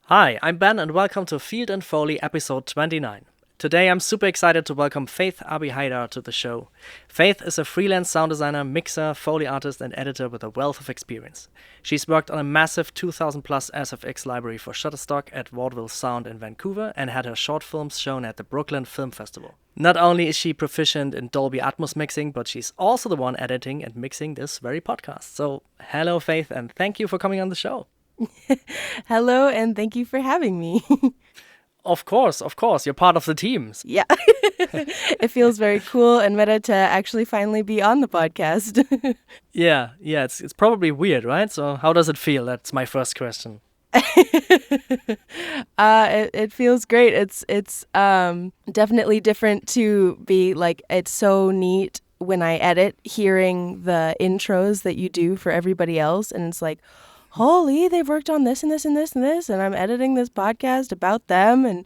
Hi, I'm Ben and welcome to Field Foley episode 29. Today I'm super excited to welcome Faith Abi-Haydar to the show. Faith is a freelance sound designer, mixer, Foley artist and editor with a wealth of experience. She's worked on a massive 2000 plus SFX library for Shutterstock at Vaudeville Sound in Vancouver and had her short films shown at the Brooklyn Film Festival. Not only is she proficient in Dolby Atmos mixing, but she's also the one editing and mixing this very podcast. So hello Faith and thank you for coming on the show. Hello, and thank you for having me. Of course. You're part of the teams. Yeah. It feels very cool and meta to actually finally be on the podcast. Yeah, it's probably weird, right? So how does it feel? That's my first question. It feels great. It's definitely different to be like, it's so neat when I edit, hearing the intros that you do for everybody else, and it's like, holy, they've worked on this and this and this and this, and I'm editing this podcast about them, and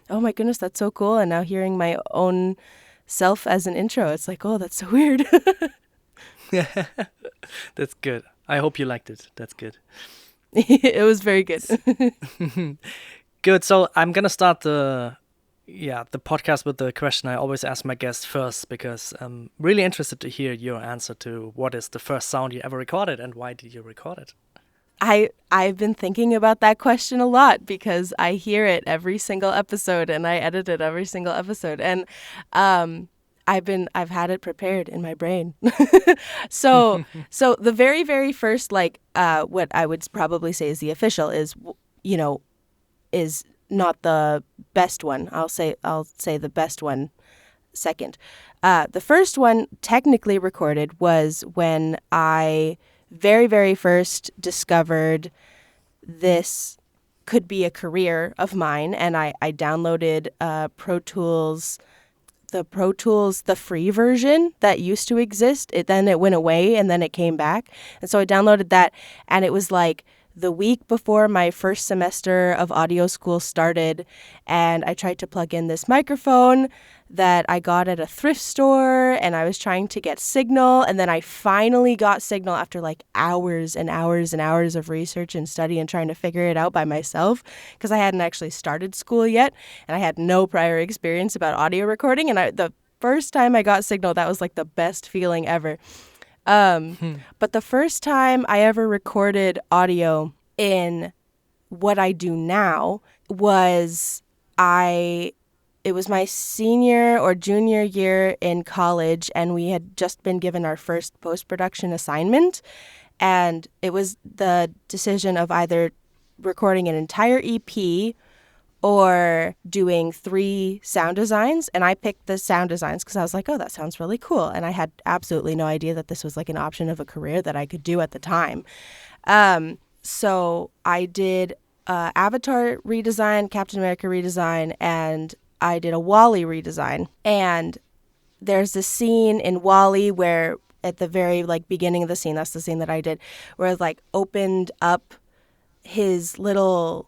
oh my goodness, that's so cool. And now hearing my own self as an intro, it's like, oh, that's so weird. Yeah, that's good. I hope you liked it. That's good. It was very good. Good. So I'm gonna start the podcast with the question I always ask my guests first, because I'm really interested to hear your answer to what is the first sound you ever recorded and why did you record it? I've been thinking about that question a lot because I hear it every single episode and I edit it every single episode, and I've had it prepared in my brain. So the very, very first, like what I would probably say is the official is not the best one. I'll say the best one second. The first one technically recorded was when I very, very first discovered this could be a career of mine, and I downloaded Pro Tools, the free version that used to exist. Then it went away, and then it came back. And so I downloaded that, and it was like the week before my first semester of audio school started, and I tried to plug in this microphone that I got at a thrift store, and I was trying to get signal, and then I finally got signal after like hours and hours and hours of research and study and trying to figure it out by myself, because I hadn't actually started school yet, and I had no prior experience about audio recording, and the first time I got signal, that was like the best feeling ever. But the first time I ever recorded audio in what I do now was it was my senior or junior year in college, and we had just been given our first post-production assignment, and it was the decision of either recording an entire EP or doing 3 sound designs, and I picked the sound designs because I was like, oh, that sounds really cool, and I had absolutely no idea that this was like an option of a career that I could do at the time. So I did Avatar redesign, Captain America redesign, and I did a WALL-E redesign. And there's this scene in WALL-E where at the very like beginning of the scene, that's the scene that I did, where it like opened up his little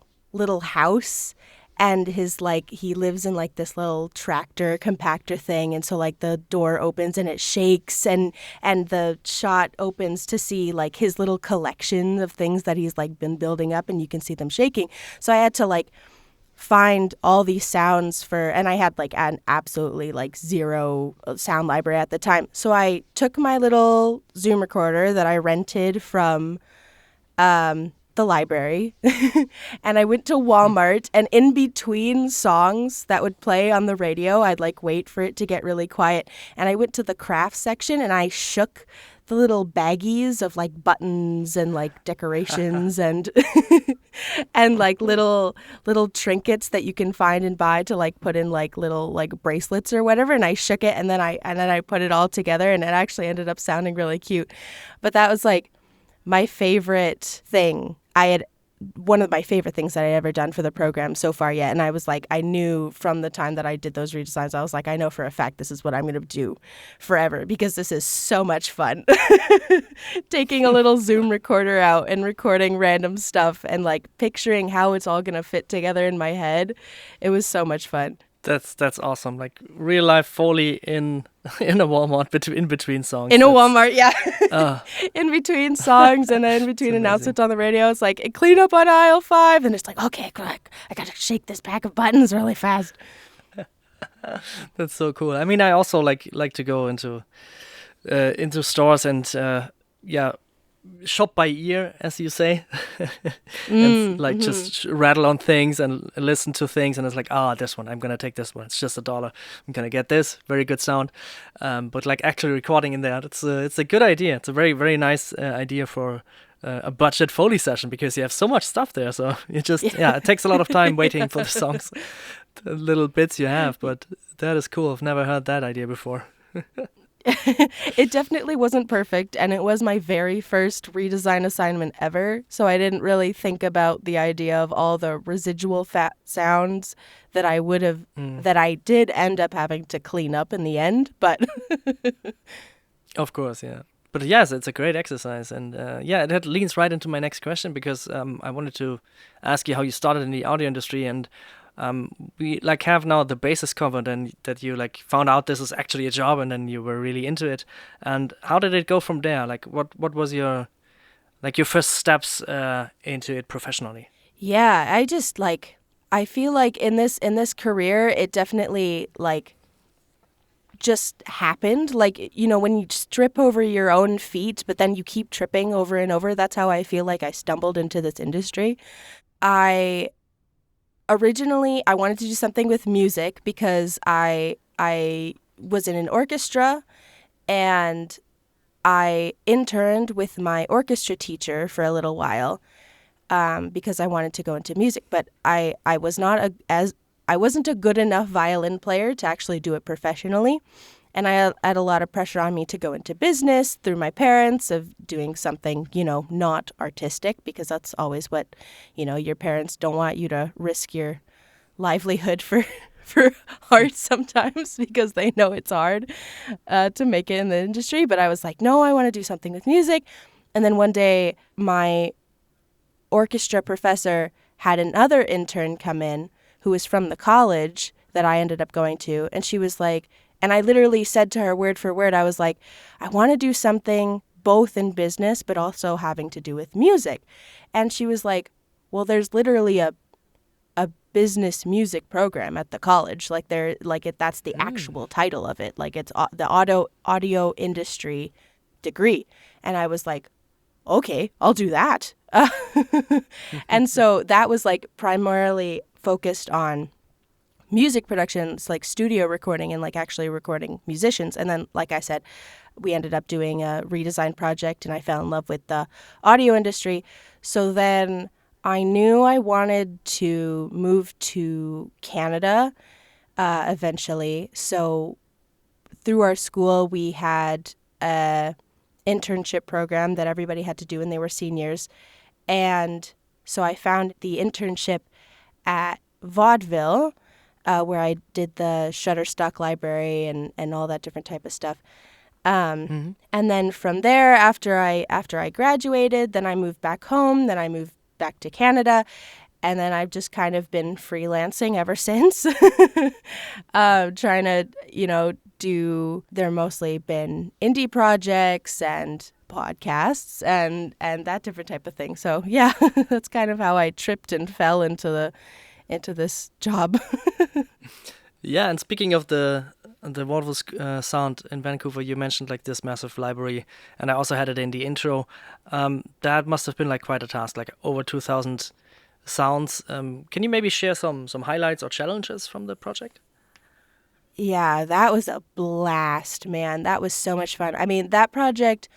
house, and his like he lives in like this little tractor compactor thing, and so like the door opens and it shakes, and the shot opens to see like his little collection of things that he's like been building up, and you can see them shaking. So I had to like find all these sounds and I had like an absolutely like zero sound library at the time. So I took my little Zoom recorder that I rented from the library and I went to Walmart, and in between songs that would play on the radio, I'd like wait for it to get really quiet, and I went to the craft section and I shook the little baggies of like buttons and like decorations and and like little trinkets that you can find and buy to like put in like little like bracelets or whatever, and I shook it, and then I put it all together, and it actually ended up sounding really cute. But that was like my favorite thing. I had one of my favorite things that I ever done for the program so far yet. And I was like, I knew from the time that I did those redesigns, I was like, I know for a fact this is what I'm going to do forever because this is so much fun. Taking a little Zoom recorder out and recording random stuff and like picturing how it's all going to fit together in my head. It was so much fun. That's awesome. Like real life Foley in a Walmart in between songs. In a Walmart, yeah. In between songs and then in between announcements on the radio. It's like, clean up on aisle 5. And it's like, okay, quick, I got to shake this pack of buttons really fast. That's so cool. I mean, I also like to go into stores and shop by ear, as you say, and just rattle on things and listen to things, and it's like, this one, I'm gonna take this one. It's just $1. I'm gonna get this. Very good sound. But like actually recording in there, it's a good idea. It's a very, very nice idea for a budget Foley session because you have so much stuff there. So you just it takes a lot of time waiting for the songs, the little bits you have. But that is cool. I've never heard that idea before. It definitely wasn't perfect, and it was my very first redesign assignment ever, so I didn't really think about the idea of all the residual fat sounds that I would have that I did end up having to clean up in the end, but of course, yeah. But yes, it's a great exercise, and that leans right into my next question because I wanted to ask you how you started in the audio industry, and we like have now the basis covered and that you like found out this is actually a job and then you were really into it. And how did it go from there? Like what was your first steps into it professionally? Yeah, I feel like in this career it definitely like just happened. Like, you know, when you strip over your own feet but then you keep tripping over and over, that's how I feel like I stumbled into this industry. Originally, I wanted to do something with music because I was in an orchestra and I interned with my orchestra teacher for a little while because I wanted to go into music. But I wasn't a good enough violin player to actually do it professionally. And I had a lot of pressure on me to go into business through my parents of doing something, you know, not artistic, because that's always what, you know, your parents don't want you to risk your livelihood for art sometimes because they know it's hard to make it in the industry. But I was like, no, I want to do something with music. And then one day my orchestra professor had another intern come in who was from the college that I ended up going to. And she was like, and I literally said to her word for word, I was like, I want to do something both in business, but also having to do with music. And she was like, well, there's literally a business music program at the college. Like that's the actual title of it. Like it's the audio industry degree. And I was like, okay, I'll do that. And so that was like primarily focused on music productions, like studio recording and like actually recording musicians. And then, like I said, we ended up doing a redesign project and I fell in love with the audio industry. So then I knew I wanted to move to Canada eventually. So through our school, we had a internship program that everybody had to do when they were seniors. And so I found the internship at Vaudeville, where I did the Shutterstock library and all that different type of stuff. And then from there, after I graduated, then I moved back home, then I moved back to Canada, and then I've just kind of been freelancing ever since, trying to, you know, they're mostly been indie projects and podcasts and that different type of thing. So yeah, that's kind of how I tripped and fell into this job. Yeah, and speaking of the Vaudeville Sound in Vancouver, you mentioned like this massive library, and I also had it in the intro. That must have been like quite a task, like over 2,000 sounds. Can you maybe share some highlights or challenges from the project? Yeah, that was a blast, man. That was so much fun. I mean, that project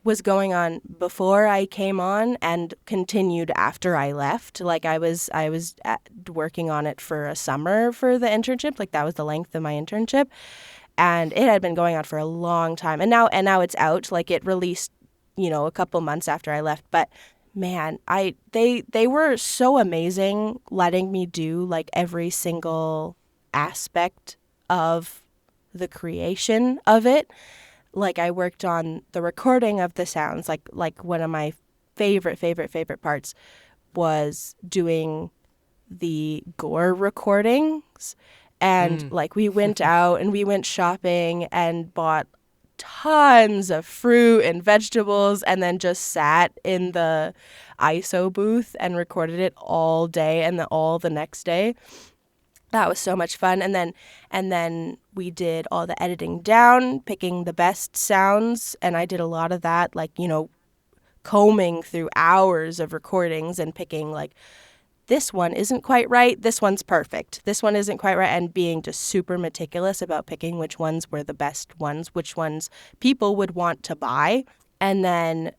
was going on before I came on and continued after I left. Like I was working on it for a summer for the internship. Like that was the length of my internship, and it had been going on for a long time. And now it's out. Like it released, you know, a couple months after I left. But man, they were so amazing letting me do like every single aspect of the creation of it. Like I worked on the recording of the sounds. Like one of my favorite parts was doing the gore recordings. And like we went out and we went shopping and bought tons of fruit and vegetables and then just sat in the ISO booth and recorded it all day and all the next day. That was so much fun. And then we did all the editing down, picking the best sounds, and I did a lot of that, like, you know, combing through hours of recordings and picking like, this one isn't quite right, this one's perfect, this one isn't quite right, and being just super meticulous about picking which ones were the best ones, which ones people would want to buy. And then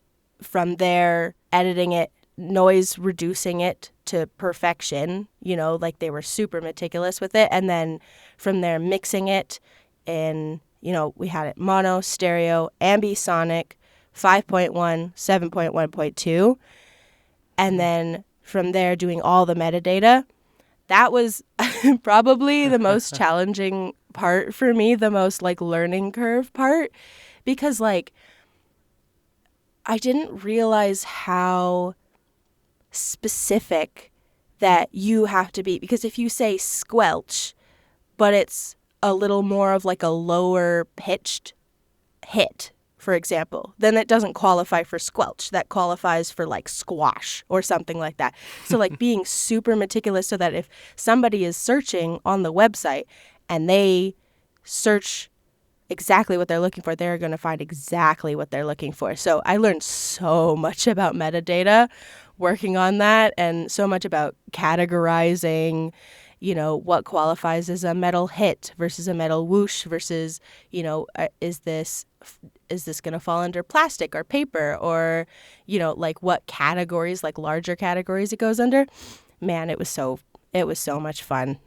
from there, editing it, noise reducing it to perfection, you know, like they were super meticulous with it. And then from there, mixing it in, you know, we had it mono, stereo, ambisonic, 5.1, 7.1.2. And then from there, doing all the metadata. That was probably the most challenging part for me, the most like learning curve part, because like I didn't realize how specific that you have to be, because if you say squelch, but it's a little more of like a lower pitched hit, for example, then it doesn't qualify for squelch. That qualifies for like squash or something like that. So like being super meticulous so that if somebody is searching on the website and they search exactly what they're looking for, they're going to find exactly what they're looking for. So I learned so much about metadata working on that, and so much about categorizing, you know, what qualifies as a metal hit versus a metal whoosh versus, you know, is this going to fall under plastic or paper, or, you know, like what categories, like larger categories it goes under. Man, it was so much fun.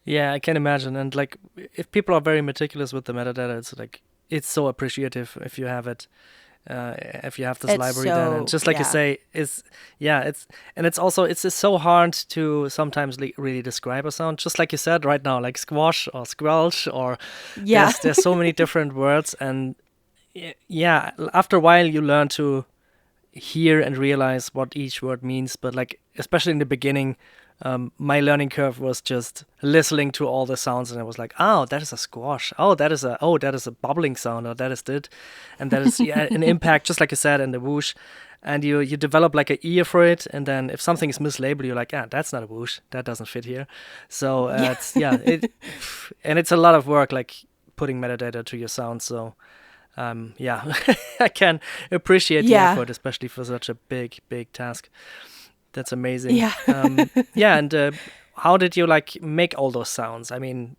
Yeah, I can imagine. And like, if people are very meticulous with the metadata, it's like, it's so appreciative if you have it. If you have this library, then, and just like you say, it's just so hard to sometimes really describe a sound, just like you said right now, like squash or squelch, or there's so many different words. And yeah, after a while you learn to hear and realize what each word means. But like, especially in the beginning, my learning curve was just listening to all the sounds, and I was like, oh, that is a squash. Oh, that is a bubbling sound, or that is it. And that is an impact, just like you said, and the whoosh. And you develop like an ear for it, and then if something is mislabeled, you're like, that's not a whoosh. That doesn't fit here. So and it's a lot of work, like putting metadata to your sound. So I can appreciate the effort, especially for such a big task. That's amazing. Yeah. And how did you like make all those sounds? I mean,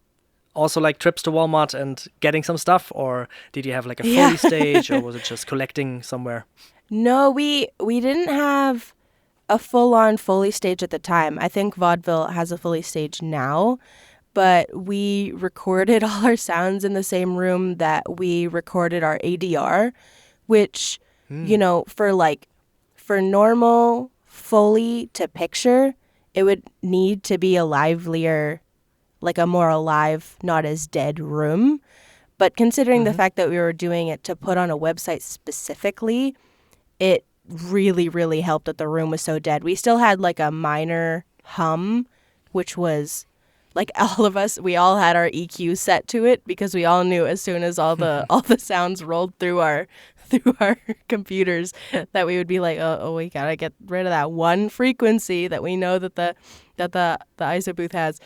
also like trips to Walmart and getting some stuff, or did you have like a Foley stage, or was it just collecting somewhere? No, we didn't have a full-on Foley stage at the time. I think Vaudeville has a Foley stage now, but we recorded all our sounds in the same room that we recorded our ADR, which, you know, for normal Foley to picture, it would need to be a livelier, like a more alive, not as dead room. But considering the fact that we were doing it to put on a website specifically, it really, really helped that the room was so dead. We still had like a minor hum, which was like all of us, we all had our EQ set to it, because we all knew as soon as all the sounds rolled through our computers that we would be like, oh, we gotta get rid of that one frequency that we know that the ISO booth has.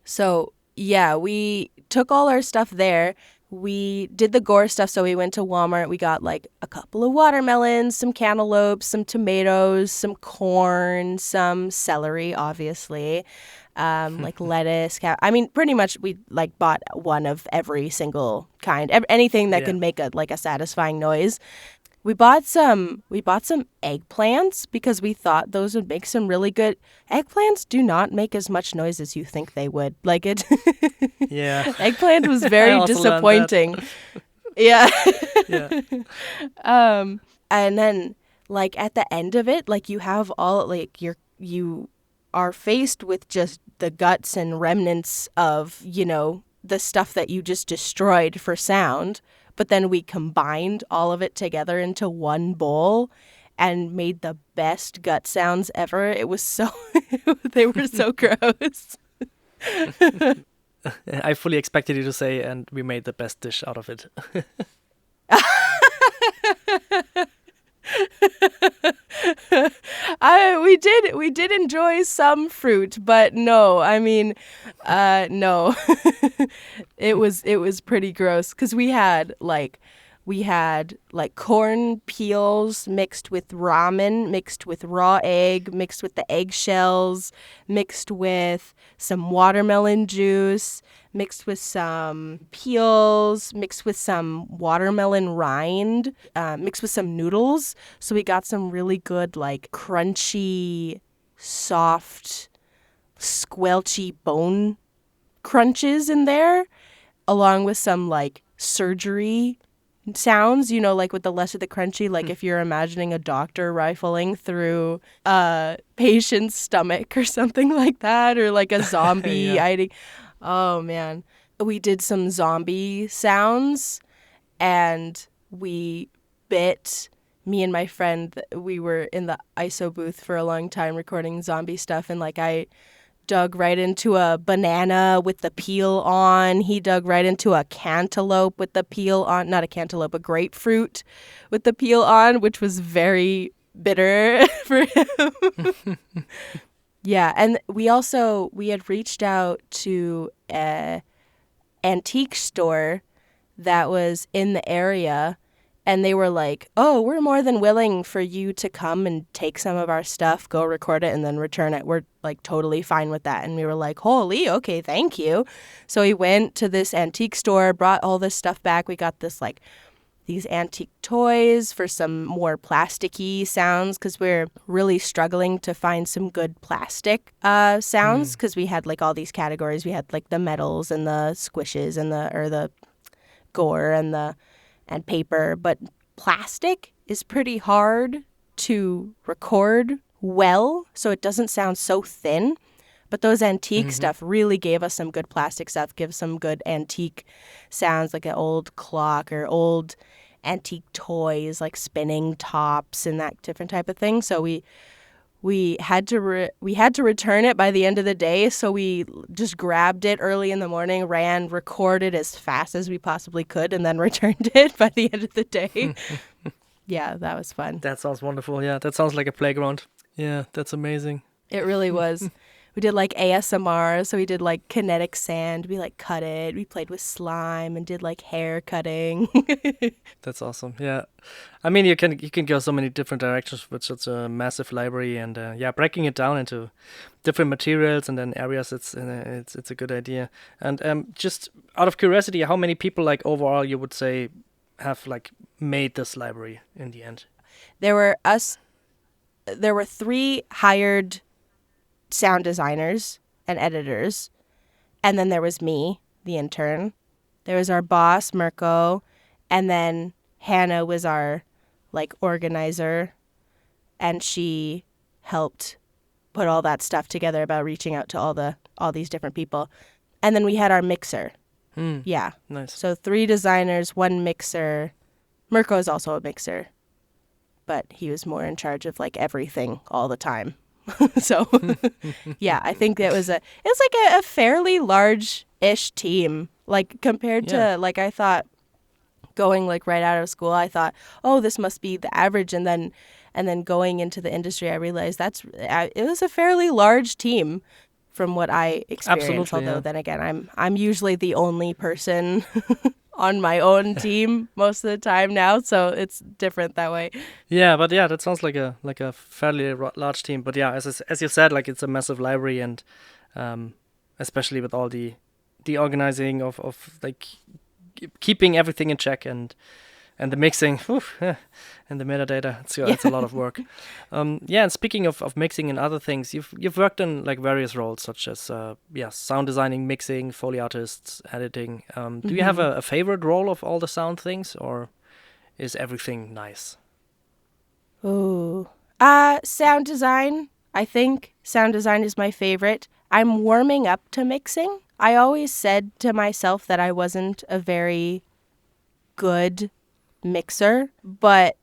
So yeah, we took all our stuff there. We did the gore stuff, so we went to Walmart. We got like a couple of watermelons, some cantaloupes, some tomatoes, some corn, some celery, obviously, like lettuce. I mean, pretty much we like bought one of every single kind, anything that could make a satisfying noise. We bought some eggplants because we thought those would make some really good. Eggplants do not make as much noise as you think they would. Like it. Yeah. Eggplant was very disappointing. Yeah. Yeah. And then like at the end of it, like you have all like you are faced with just the guts and remnants of, you know, the stuff that you just destroyed for sound, but then we combined all of it together into one bowl and made the best gut sounds ever. It was so they were so gross. I fully expected you to say, and we made the best dish out of it. We did enjoy some fruit, but no, I mean, no, it was pretty gross because we had like corn peels mixed with ramen, mixed with raw egg, mixed with the eggshells, mixed with some watermelon juice, mixed with some peels, mixed with some watermelon rind, mixed with some noodles. So we got some really good, like, crunchy, soft, squelchy bone crunches in there, along with some, like, surgery sounds, you know, like with the lesser the crunchy, like if you're imagining a doctor rifling through a patient's stomach or something like that, or like a zombie eating. Oh, man. We did some zombie sounds, and me and my friend, we were in the ISO booth for a long time recording zombie stuff, and like I dug right into a banana with the peel on. He dug right into a cantaloupe with the peel on. Not a cantaloupe, a grapefruit with the peel on, which was very bitter for him. Yeah, and we had reached out to a antique store that was in the area, and they were like, "Oh, we're more than willing for you to come and take some of our stuff, go record it, and then return it. We're like totally fine with that." And we were like, "Holy, okay, thank you." So we went to this antique store, brought all this stuff back. We got these antique toys for some more plasticky sounds because we're really struggling to find some good plastic sounds because we had like all these categories. We had like the metals and the squishes and the gore and paper, but plastic is pretty hard to record well, so it doesn't sound so thin. But those antique stuff really gave us some good plastic stuff, give some good antique sounds, like an old clock or old antique toys, like spinning tops and that different type of thing. So we had to return it by the end of the day. So we just grabbed it early in the morning, recorded as fast as we possibly could, and then returned it by the end of the day. Yeah, that was fun. That sounds wonderful. Yeah, that sounds like a playground. Yeah, that's amazing. It really was. We did like ASMR, so we did like kinetic sand. We like cut it. We played with slime and did like hair cutting. That's awesome. Yeah, I mean you can go so many different directions with such a massive library, and breaking it down into different materials and then areas. It's a good idea. And just out of curiosity, how many people like overall you would say have like made this library in the end? There were 3 hired sound designers and editors, and then there was me, the intern. There was our boss, Mirko, and then Hannah was our like organizer, and she helped put all that stuff together about reaching out to all these different people. And then we had our mixer. Yeah. Nice. So 3 designers, 1 mixer. Mirko is also a mixer, but he was more in charge of like everything all the time. So, yeah, I think it was like a fairly large-ish team. Like compared to like I thought going like right out of school, I thought, oh, this must be the average, and then going into the industry, I realized it was a fairly large team from what I experienced. Absolutely, although then again, I'm usually the only person on my own team most of the time now, so it's different that way. Yeah, but yeah, that sounds like a fairly large team. But yeah, as you said, like it's a massive library, and especially with all the organizing of like keeping everything in check and the mixing, and the metadata. It's a lot of work. And speaking of mixing and other things, you've worked in like various roles such as sound designing, mixing, Foley artists, editing. Do you have a favorite role of all the sound things, or is everything nice? Ooh. Sound design. I think sound design is my favorite. I'm warming up to mixing. I always said to myself that I wasn't a very good mixer, but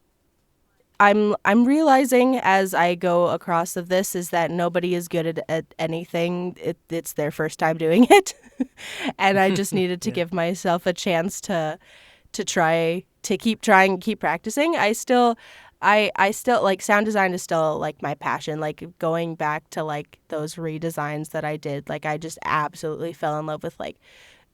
I'm realizing as I go across of this is that nobody is good at anything. It's their first time doing it. And I just needed to Yeah. give myself a chance to try to keep trying, keep practicing. I still like sound design is still like my passion. Like going back to like those redesigns that I did, like I just absolutely fell in love with like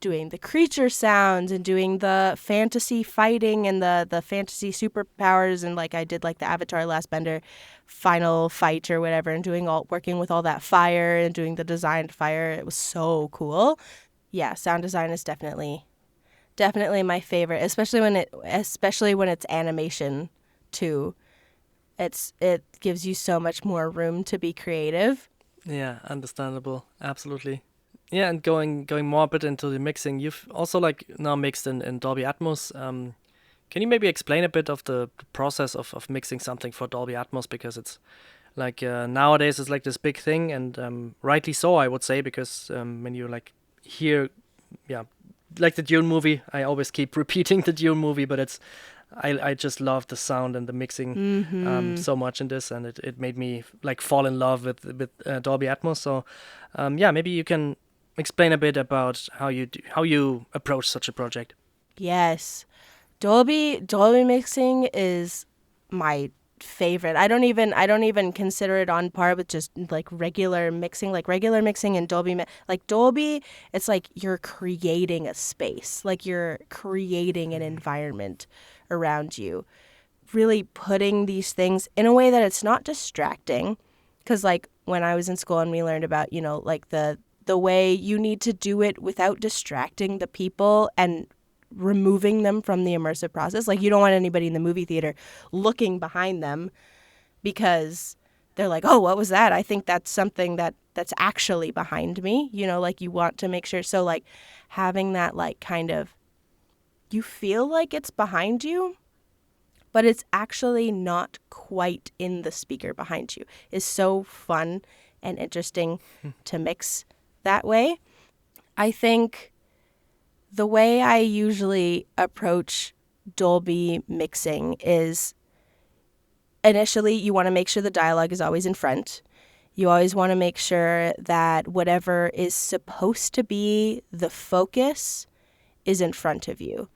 doing the creature sounds and doing the fantasy fighting and the fantasy superpowers, and like I did like the Avatar Last Bender final fight or whatever, and working with all that fire and doing the designed fire. It was so cool. Yeah, sound design is definitely my favorite, especially when it's animation too. It gives you so much more room to be creative. Yeah, understandable. Absolutely. Yeah, and going more a bit into the mixing, you've also like now mixed in Dolby Atmos. Can you maybe explain a bit of the process of mixing something for Dolby Atmos? Because it's like nowadays it's like this big thing, and rightly so, I would say, because when you like hear, yeah, like the Dune movie, I always keep repeating the Dune movie, but I just love the sound and the mixing so much in this, and it made me like fall in love with Dolby Atmos. So yeah, maybe you can explain a bit about how you approach such a project. Yes. Dolby mixing is my favorite. I don't even consider it on par with just like regular mixing. Like regular mixing and like Dolby, it's like you're creating a space. Like you're creating an environment around you. Really putting these things in a way that it's not distracting. Cuz like when I was in school and we learned about, like the way you need to do it without distracting the people and removing them from the immersive process. Like you don't want anybody in the movie theater looking behind them because they're like, "Oh, what was that? I think that's something that's actually behind me." Like you want to make sure, so like having that like kind of, you feel like it's behind you, but it's actually not quite in the speaker behind you, is so fun and interesting to mix that way. I think the way I usually approach Dolby mixing is initially you want to make sure the dialogue is always in front. You always want to make sure that whatever is supposed to be the focus is in front of you.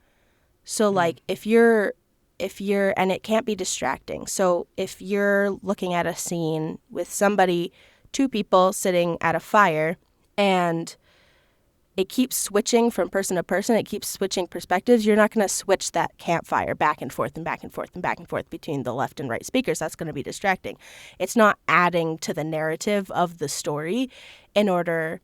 So like if you're and it can't be distracting. So if you're looking at a scene with somebody, two people sitting at a fire, and it keeps switching from person to person, it keeps switching perspectives, you're not going to switch that campfire back and forth and back and forth and back and forth between the left and right speakers. That's going to be distracting. It's not adding to the narrative of the story in order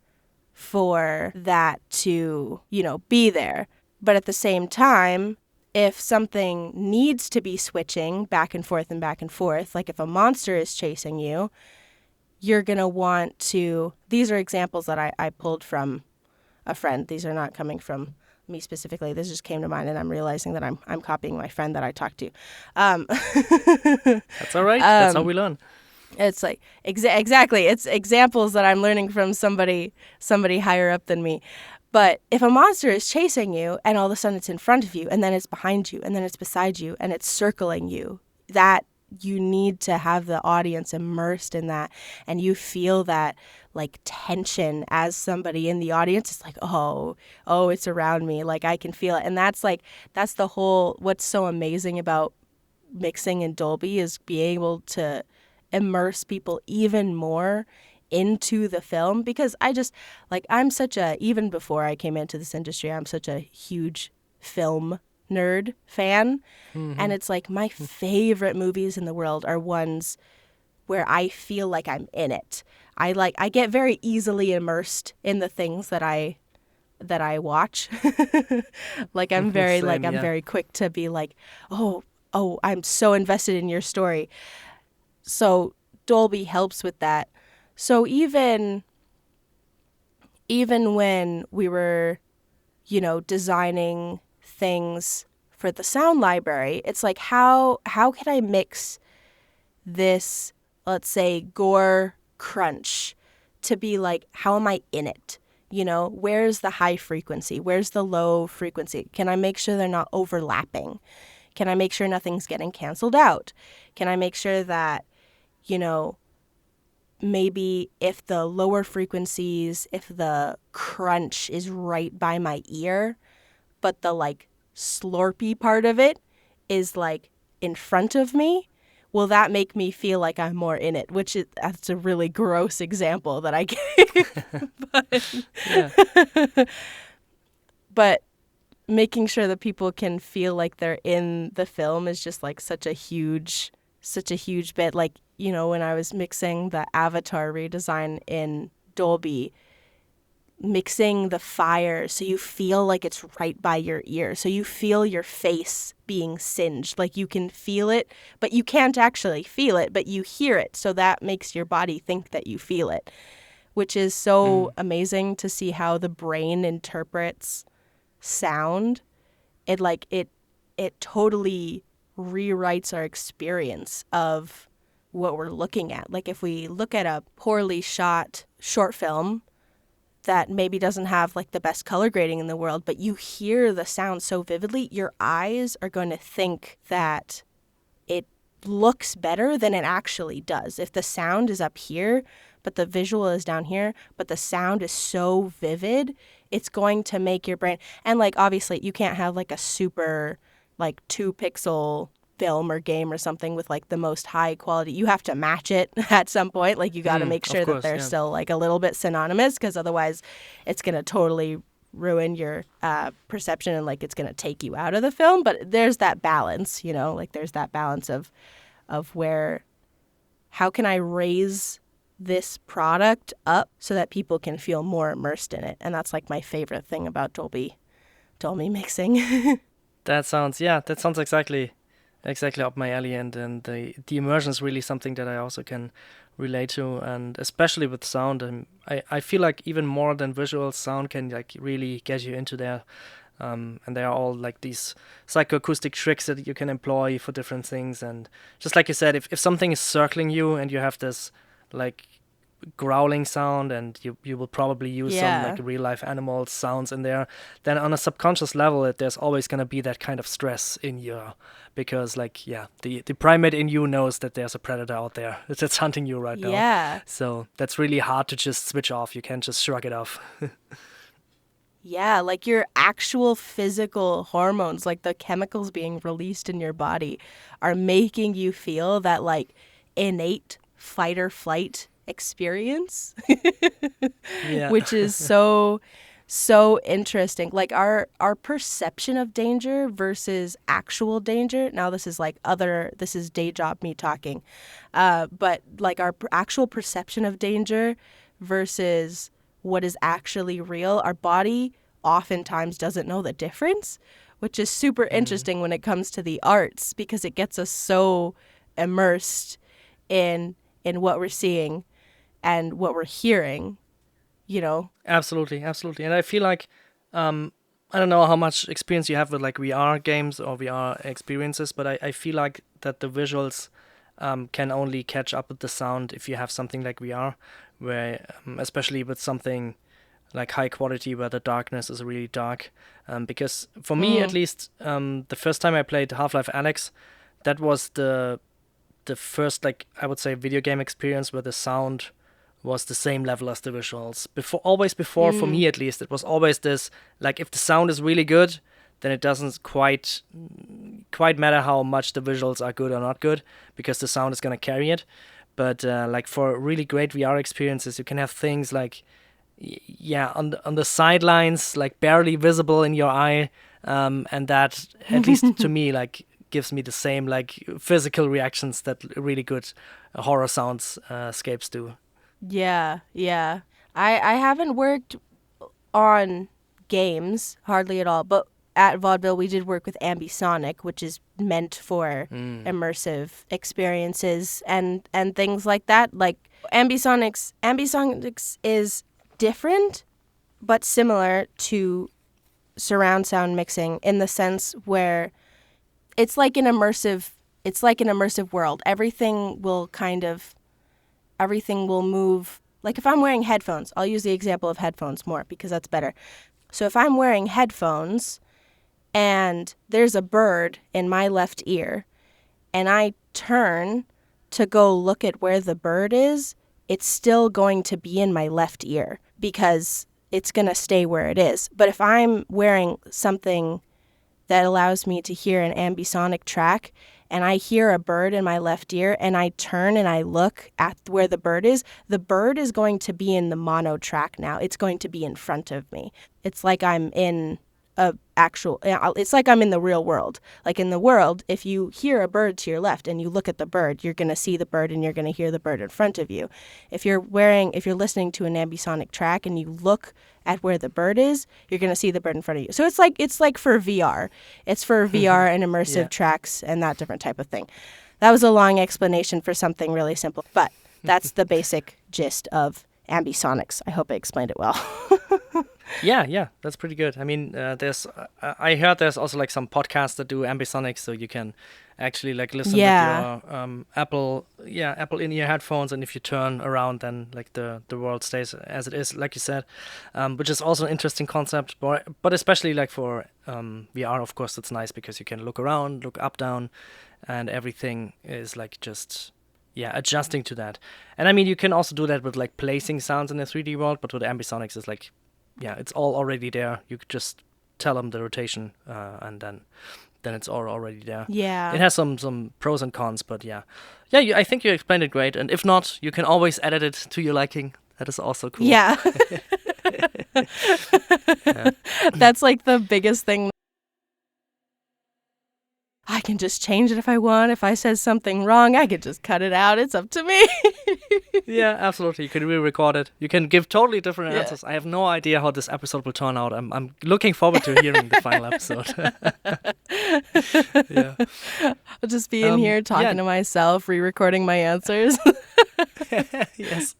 for that to, be there. But at the same time, if something needs to be switching back and forth and back and forth, like if a monster is chasing you, you're going to want to, these are examples that I pulled from a friend. These are not coming from me specifically. This just came to mind, and I'm realizing that I'm copying my friend that I talked to. That's all right. That's how we learn. It's like exactly. It's examples that I'm learning from somebody higher up than me. But if a monster is chasing you and all of a sudden it's in front of you and then it's behind you and then it's beside you and it's circling you, that you need to have the audience immersed in that, and you feel that like tension as somebody in the audience. It's like, oh, it's around me. Like I can feel it. And that's the whole, what's so amazing about mixing in Dolby is being able to immerse people even more into the film, because even before I came into this industry, I'm such a huge film nerd fan. And it's like my favorite movies in the world are ones where I feel like I'm in it. I get very easily immersed in the things that I watch. Like I'm very Same, I'm yeah. very quick to be like, oh, I'm so invested in your story. So Dolby helps with that. So even when we were, designing things for the sound library, it's like how can I mix this, let's say, gore crunch to be like, how am I in it? You know, where's the high frequency? Where's the low frequency? Can I make sure they're not overlapping? Can I make sure nothing's getting canceled out? Can I make sure that, you know, maybe if the lower frequencies, if the crunch is right by my ear, but the like slurpy part of it is like in front of me, will that make me feel like I'm more in it? Which is, that's a really gross example that I gave. But making sure that people can feel like they're in the film is just like such a huge bit. Like, you know, when I was mixing the Avatar redesign in Dolby, mixing the fire so you feel like it's right by your ear, so you feel your face being singed, like you can feel it, but you can't actually feel it, but you hear it, so that makes your body think that you feel it, which is so amazing to see how the brain interprets sound. It totally rewrites our experience of what we're looking at. Like if we look at a poorly shot short film that maybe doesn't have like the best color grading in the world, but you hear the sound so vividly, your eyes are going to think that it looks better than it actually does. If the sound is up here, but the visual is down here, but the sound is so vivid, it's going to make your brain, and like obviously you can't have like a super like 2-pixel film or game or something with like the most high quality. You have to match it at some point. Like you got to make sure that they're still like a little bit synonymous, because otherwise it's going to totally ruin your perception and like it's going to take you out of the film. But there's that balance, you know, like there's that balance of where, how can I raise this product up so that people can feel more immersed in it? And that's like my favorite thing about Dolby mixing. That sounds exactly up my alley, and the immersion is really something that I also can relate to, and especially with sound. And I feel like even more than visual, sound can like really get you into there. And they are all like these psychoacoustic tricks that you can employ for different things. And just like you said, if something is circling you and you have this like growling sound, and you will probably use some like real life animal sounds in there, then on a subconscious level there's always going to be that kind of stress in you, because like the primate in you knows that there's a predator out there that's hunting you right now. So that's really hard to just switch off. You can't just shrug it off. Like your actual physical hormones, like the chemicals being released in your body, are making you feel that like innate fight or flight experience. Which is so interesting. Like our perception of danger versus actual danger. Now this is day job me talking, but like our actual perception of danger versus what is actually real, our body oftentimes doesn't know the difference, which is super interesting when it comes to the arts, because it gets us so immersed in what we're seeing and what we're hearing, you know? Absolutely. And I feel like, I don't know how much experience you have with like VR games or VR experiences, but I feel like that the visuals can only catch up with the sound if you have something like VR, where especially with something like high quality where the darkness is really dark. Because for me, at least, the first time I played Half-Life Alyx, that was the first, like, I would say, video game experience where the sound was the same level as the visuals. Before, for me at least, it was always this, like, if the sound is really good, then it doesn't quite matter how much the visuals are good or not good, because the sound is going to carry it. But like for really great VR experiences, you can have things like, on the sidelines, like barely visible in your eye, and that, at least to me, like gives me the same like physical reactions that really good horror soundscapes do. I haven't worked on games hardly at all, but at Vaudeville we did work with ambisonic, which is meant for immersive experiences and things like that. Like ambisonics is different but similar to surround sound mixing in the sense where it's like an immersive it's like an immersive world. Everything will move. Like if I'm wearing headphones, I'll use the example of headphones more because that's better. So if I'm wearing headphones and there's a bird in my left ear and I turn to go look at where the bird is, it's still going to be in my left ear because it's going to stay where it is. But if I'm wearing something that allows me to hear an ambisonic track and I hear a bird in my left ear and I turn and I look at where the bird is going to be in the mono track now. It's going to be in front of me. It's like I'm in it's like I'm in the real world. Like in the world, if you hear a bird to your left and you look at the bird, you're going to see the bird and you're going to hear the bird in front of you. If you're listening to an ambisonic track and you look at where the bird is, you're going to see the bird in front of you. So it's like for VR. It's for VR and immersive tracks and that different type of thing. That was a long explanation for something really simple, but that's the basic gist of ambisonics. I hope I explained it well. Yeah, that's pretty good. I mean, I heard there's also like some podcasts that do ambisonics, so you can actually like listen with your Apple in-ear headphones, and if you turn around, then like the world stays as it is, like you said, which is also an interesting concept. But especially like for VR, of course, it's nice because you can look around, look up, down, and everything is like just adjusting to that. And I mean, you can also do that with like placing sounds in a 3D world, but with ambisonics, it's like it's all already there. You could just tell them the rotation, and then it's all already there. Yeah. It has some pros and cons, but I think you explained it great. And if not, you can always edit it to your liking. That is also cool. Yeah. That's like the biggest thing. I can just change it if I want. If I said something wrong, I could just cut it out. It's up to me. Yeah, absolutely. You can re-record it. You can give totally different answers. I have no idea how this episode will turn out. I'm looking forward to hearing the final episode. I'll just be in here talking to myself, re-recording my answers. Yes.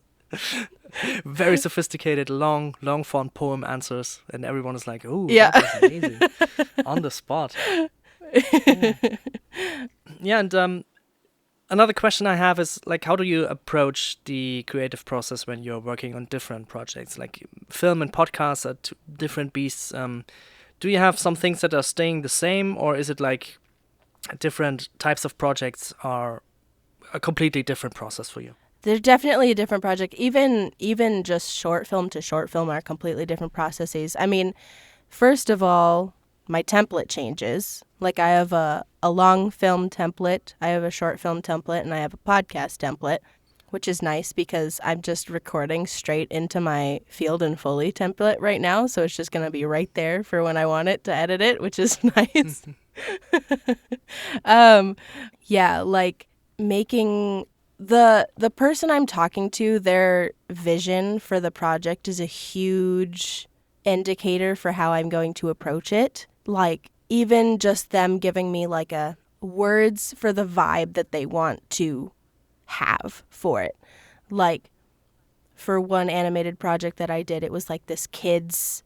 Very sophisticated, long form poem answers, and everyone is like, "Ooh, that was amazing!" On the spot. And another question I have is like, how do you approach the creative process when you're working on different projects? Like film and podcasts are two different beasts. Do you have some things that are staying the same, or is it like different types of projects are a completely different process for you? They're definitely a different project. Even just short film to short film are completely different processes. I mean, first of all, my template changes. Like I have a long film template, I have a short film template, and I have a podcast template, which is nice because I'm just recording straight into my Field and Foley template right now. So it's just going to be right there for when I want it to edit it, which is nice. Like making the person I'm talking to, their vision for the project is a huge indicator for how I'm going to approach it. Like even just them giving me like a words for the vibe that they want to have for it. Like for one animated project that I did, it was like this kids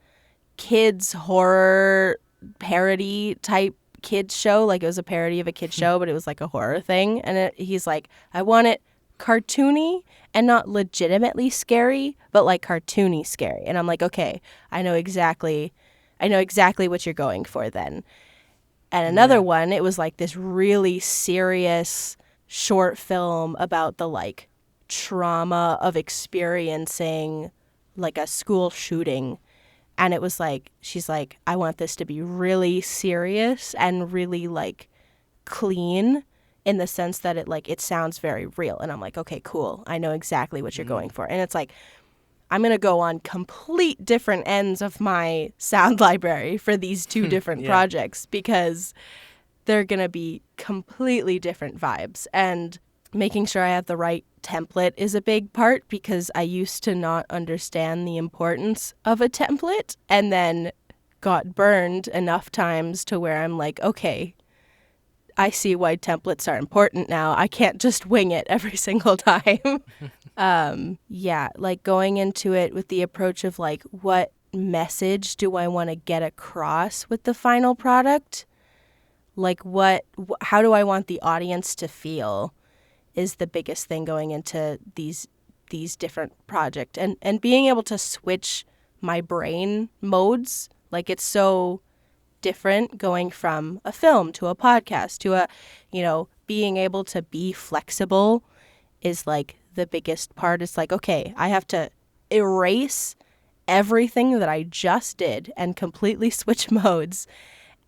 horror parody type kids show. Like it was a parody of a kids show, but it was like a horror thing. And he's like, I want it cartoony and not legitimately scary, but like cartoony scary. And I'm like, okay, I know exactly what you're going for then. And another one, it was like this really serious short film about the like trauma of experiencing like a school shooting. And it was like, she's like, I want this to be really serious and really like clean in the sense that it sounds very real. And I'm like, okay, cool. I know exactly what you're going for. And it's like, I'm going to go on complete different ends of my sound library for these two different projects because they're going to be completely different vibes. And making sure I have the right template is a big part because I used to not understand the importance of a template and then got burned enough times to where I'm like, okay, I see why templates are important now. I can't just wing it every single time. Like going into it with the approach of like, what message do I want to get across with the final product? like how do I want the audience to feel is the biggest thing going into these different projects, and being able to switch my brain modes. Like, it's so different going from a film to a podcast to a, being able to be flexible is like the biggest part. It's like, okay, I have to erase everything that I just did and completely switch modes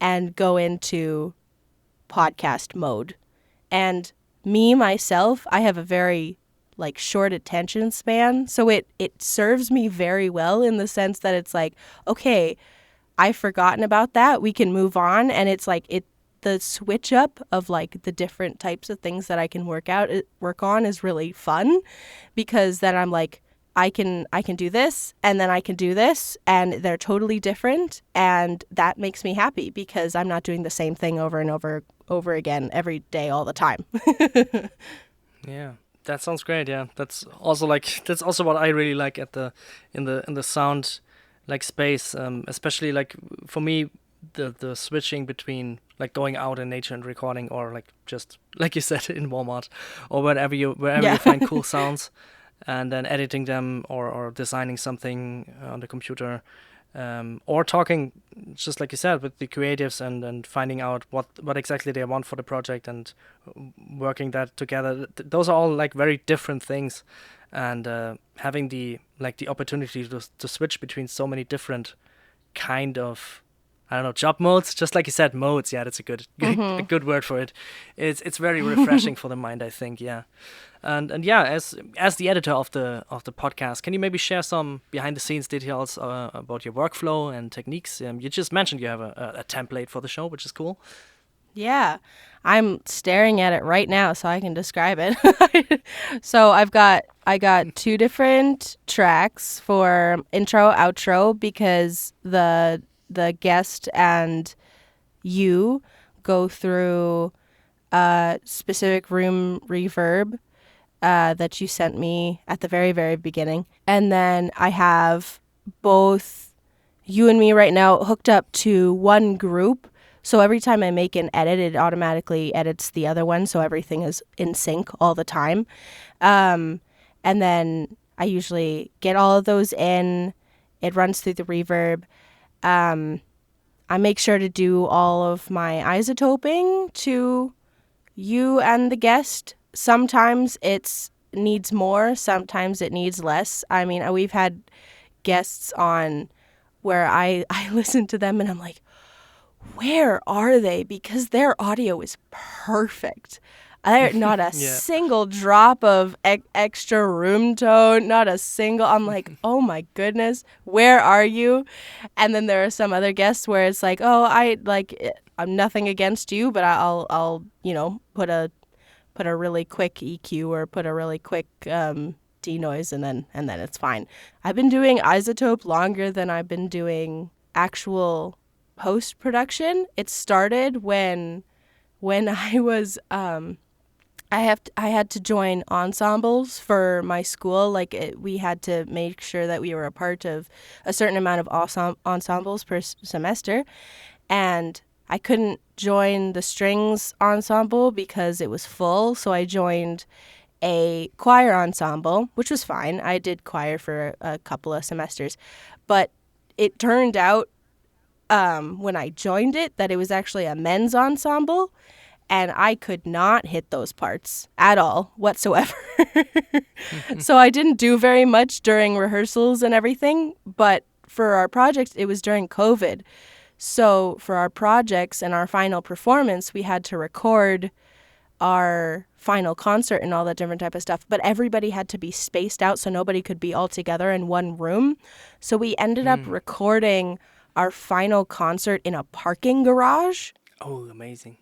and go into podcast mode. And me, myself, I have a very like short attention span. So it serves me very well in the sense that it's like, okay, I've forgotten about that. We can move on. And it's like the switch up of like the different types of things that I can work on is really fun, because then I'm like, I can do this, and then I can do this, and they're totally different, and that makes me happy because I'm not doing the same thing over and over again every day all the time. Yeah, that sounds great. Yeah, that's also what I really like in the sound like space, especially like for me, the switching between like going out in nature and recording, or like just like you said in Walmart or wherever you find cool sounds, and then editing them or designing something on the computer, or talking, just like you said, with the creatives and finding out what exactly they want for the project and working that together. Those are all like very different things, and having the opportunity to switch between so many different kind of, I don't know, job modes, just like you said, modes. Yeah, that's a good word for it. It's very refreshing for the mind, I think. Yeah, and yeah, as the editor of the podcast, can you maybe share some behind the scenes details about your workflow and techniques? You just mentioned you have a template for the show, which is cool. Yeah, I'm staring at it right now so I can describe it. So I got 2 different tracks for intro, outro, because the guest and you go through a specific room reverb that you sent me at the very, very beginning. And then I have both you and me right now hooked up to one group. So every time I make an edit, it automatically edits the other one. So everything is in sync all the time. And then I usually get all of those in. It runs through the reverb. I make sure to do all of my isotoping to you and the guest. Sometimes it needs more, sometimes it needs less. I mean, we've had guests on where I listen to them and I'm like, where are they? Because their audio is perfect. Not a single drop of extra room tone, not a single. I'm like, oh my goodness, where are you? And then there are some other guests where it's like, oh, I'm nothing against you, but I'll put a really quick EQ or put a really quick denoise, and then it's fine. I've been doing isotope longer than I've been doing actual post production. It started when I was I had to join ensembles for my school. We had to make sure that we were a part of a certain amount of ensembles per semester, and I couldn't join the strings ensemble because it was full. So I joined a choir ensemble, which was fine. I did choir for a couple of semesters, but it turned out when I joined it that it was actually a men's ensemble. And I could not hit those parts at all whatsoever. So I didn't do very much during rehearsals and everything. But for our projects, it was during COVID. So for our projects and our final performance, we had to record our final concert and all that different type of stuff. But everybody had to be spaced out so nobody could be all together in one room. So we ended up recording our final concert in a parking garage. Oh, amazing.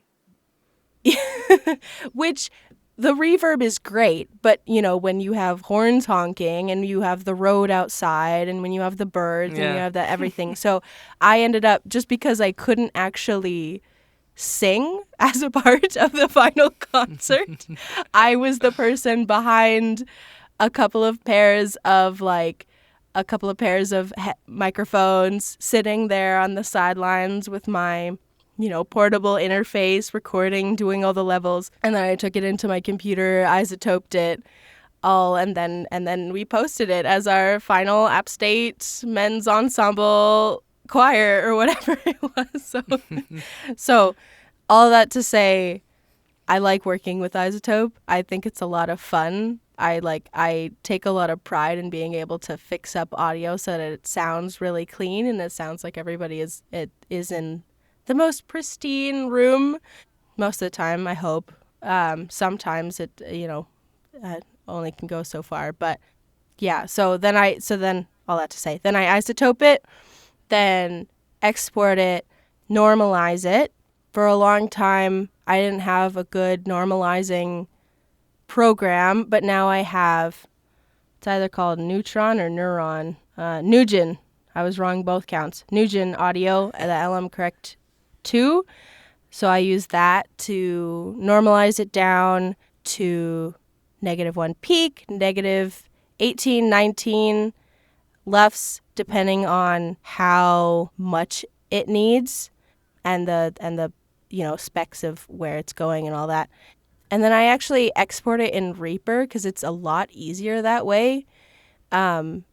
Which the reverb is great, but when you have horns honking and you have the road outside and when you have the birds and you have that everything. So I ended up, just because I couldn't actually sing as a part of the final concert, I was the person behind a couple of pairs of microphones, sitting there on the sidelines with my portable interface, recording, doing all the levels. And then I took it into my computer, isotoped it all, and then we posted it as our final Upstate men's ensemble choir or whatever it was. So all that to say, I like working with iZotope. I think it's a lot of fun. I take a lot of pride in being able to fix up audio so that it sounds really clean and it sounds like everybody is in the most pristine room most of the time, I hope. Sometimes it only can go so far, but yeah. So then all that to say, then I isotope it, then export it, normalize it. For a long time, I didn't have a good normalizing program, but now I have, it's either called Neutron or Neuron. Nugent. I was wrong both counts. Nugent Audio, the LM Correct 2. So I use that to normalize it down to -1 peak, -18, 19 LUFS, depending on how much it needs and the specs of where it's going and all that. And then I actually export it in Reaper because it's a lot easier that way,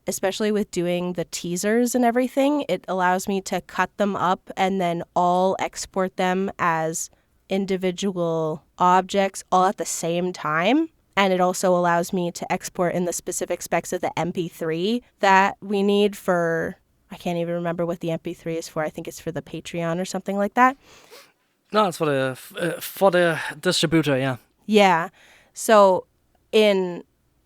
especially with doing the teasers and everything. It allows me to cut them up and then all export them as individual objects all at the same time. And it also allows me to export in the specific specs of the MP3 that we need for, I can't even remember what the MP3 is for. I think it's for the Patreon or something like that. No, it's for the distributor, yeah. Yeah. So in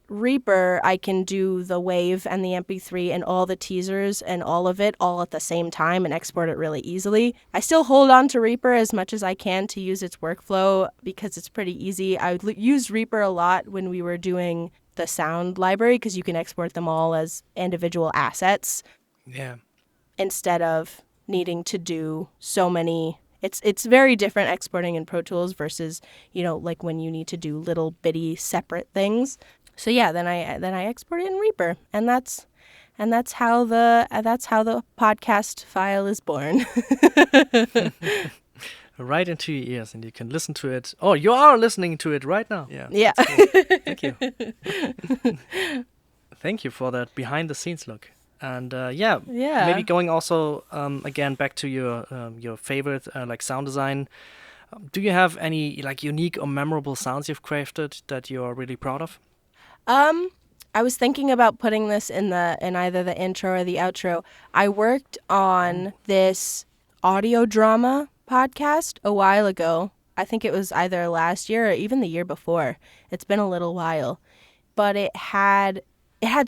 Reaper, I can do the wave and the MP3 and all the teasers and all of it all at the same time and export it really easily. I still hold on to Reaper as much as I can to use its workflow because it's pretty easy. I used Reaper a lot when we were doing the sound library because you can export them all as individual assets. Yeah. Instead of needing to do so many. It's very different exporting in Pro Tools versus, like when you need to do little bitty separate things. So yeah, then I export it in Reaper, and that's how the podcast file is born. Right into your ears, and you can listen to it. Oh, you are listening to it right now. Yeah. Yeah. Cool. Thank you. Thank you for that behind the scenes look. And maybe going also again back to your favorite sound design. Do you have any unique or memorable sounds you've crafted that you're really proud of? I was thinking about putting this in either the intro or the outro. I worked on this audio drama podcast a while ago. I think it was either last year or even the year before. It's been a little while, but it had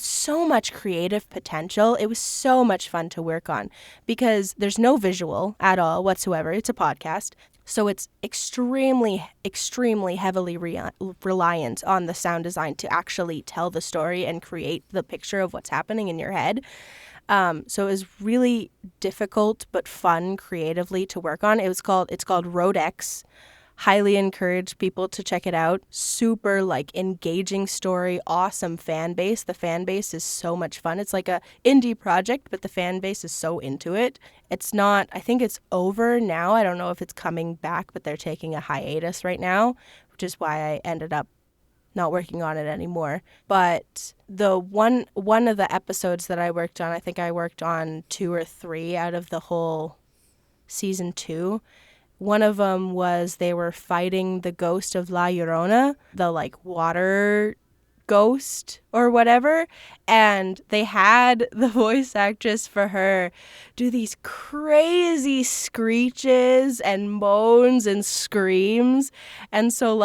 so much creative potential. It was so much fun to work on because there's no visual at all whatsoever. It's a podcast. So it's extremely, extremely heavily reliant on the sound design to actually tell the story and create the picture of what's happening in your head. So it was really difficult but fun creatively to work on. It's called Rodex. Highly encourage people to check it out. Super engaging story, awesome fan base. The fan base is so much fun. It's like a indie project, but the fan base is so into it. It's not, I think it's over now. I don't know if it's coming back, but they're taking a hiatus right now, which is why I ended up not working on it anymore. But the one of the episodes that I worked on, I think I worked on 2 or 3 out of the whole season 2. One of them was they were fighting the ghost of La Llorona, the water ghost or whatever, and they had the voice actress for her do these crazy screeches and moans and screams, and so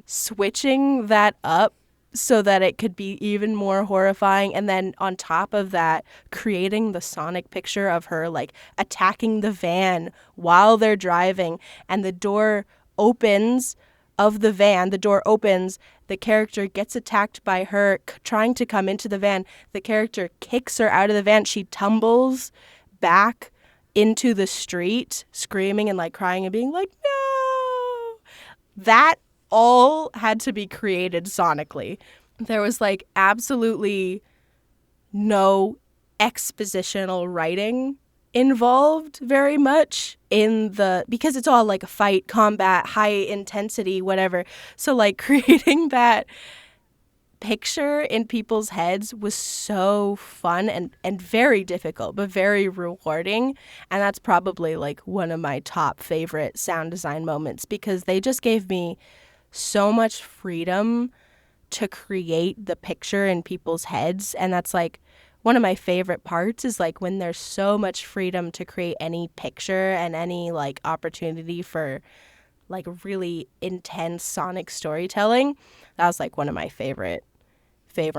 switching that up so that it could be even more horrifying, and then on top of that creating the sonic picture of her attacking the van while they're driving, and the door opens, the character gets attacked by her trying to come into the van, the character kicks her out of the van, she tumbles back into the street screaming and crying and being like, no. That all had to be created sonically. There was absolutely no expositional writing involved very much in because it's all like a fight, combat, high intensity, whatever. So like creating that picture in people's heads was so fun and very difficult, but very rewarding. And that's probably like one of my top favorite sound design moments, because they just gave me so much freedom to create the picture in people's heads. And that's like one of my favorite parts, is like when there's so much freedom to create any picture and any like opportunity for like really intense sonic storytelling. That was like one of my favorite